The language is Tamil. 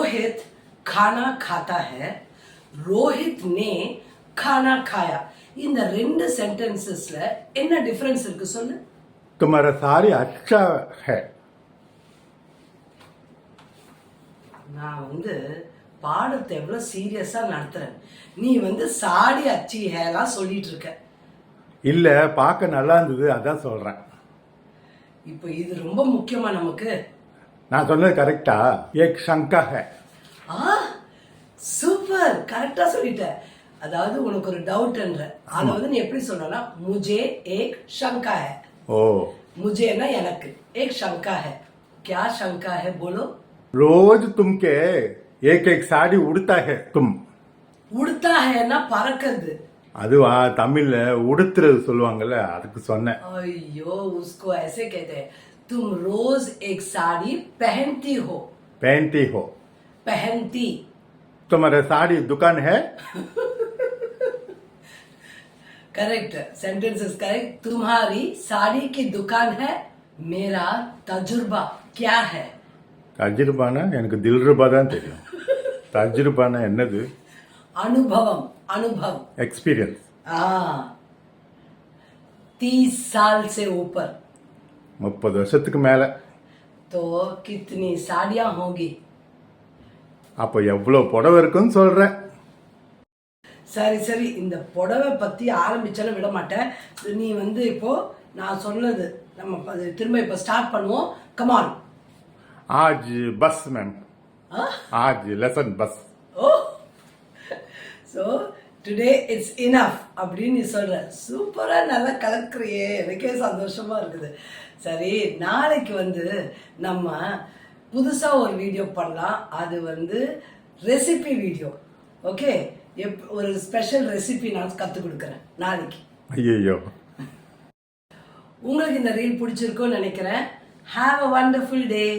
रोहित खाना खाता है, रोहित ने खाना खाया. இந்த ரெண்டு சென்டென்சஸ்ல என்ன டிஃபரன்ஸ் இருக்கு சொல்லு. तुम्हारा साड़ी अच्छा है. நான் பாடத்தை எவ்வளவு சீரியஸா நடத்துறேன். நீ சாடி அச்சி ஹேலாம் சொல்லிட்டு இருக்க. இல்ல பார்க்க நல்லா இருந்தது அதான் சொல்றேன். இப்போ இது ரொம்ப முக்கியமா நமக்கு. நான் சொன்னது கரெக்டா? ஏக் शंका है. சூப்பர், கரெக்டா சொல்லிட்ட. அதாவது உனக்கு ஒரு டவுட்ன்ற அத நீ எப்படி சொல்லலாம்? मुझे एक शंका है. ओ मुझेனா எனக்கு, एक शंका है. क्या शंका है बोलो? रोज तुमके एक एक साड़ी उड़ता है तुम. उड़ता है ना பறக்குது. அதுவா தமிழ்ல உடுத்துறது சொல்லுவாங்கல்ல, அதுக்கு சொன்னேன். ஐயோ उसको ऐसे कहते हैं. तुम रोज एक साड़ी पहनती हो. पहनती हो. पहनती. तुम्हारा साड़ी दुकान है. Correct, sentence is correct. तुम्हारी साड़ी की दुकान है. मेरा तजुर्बा क्या है? தஜ்ருபானா எனக்கு தில்ருபா தான் தெரியும். தஜ்ருபானா என்னது? अनुभवम, अनुभव, एक्सपीरियंस. 30 साल से ऊपर. 30 வருஷத்துக்கு மேல. तो कितनी साड़ियां होगी? அப்ப எவ்வளவு புடவை இருக்குன்னு சொல்றேன். சரி சரி, இந்த புடவை பத்தி ஆரம்பிச்சாலும் விட மாட்டேன். நீ இப்போ நான் சொன்னது நம்ம திரும்ப இப்ப ஸ்டார்ட் பண்ணுவோம். Come on. आज बस मैम. आज लेसन बस. ஓ, சோ டுடே இட்ஸ் இனஃப் அப்படின்னு நீ சொல்ற. சூப்பரா நல்லா கலக்குறியே, எனக்கே சந்தோஷமா இருக்குது. சரி, நாளைக்கு நம்ம புதுசா ஒரு வீடியோ பண்ணலாம். அது ரெசிபி வீடியோ. ஓகே, ஒரு ஸ்பெஷல் ரெசிபி நான் கத்து கொடுக்கறேன் நாளைக்கு. ஐயோ, உங்களுக்கு இந்த ரீல் பிடிச்சிருக்கும்னு நினைக்கிறேன். Have a wonderful day.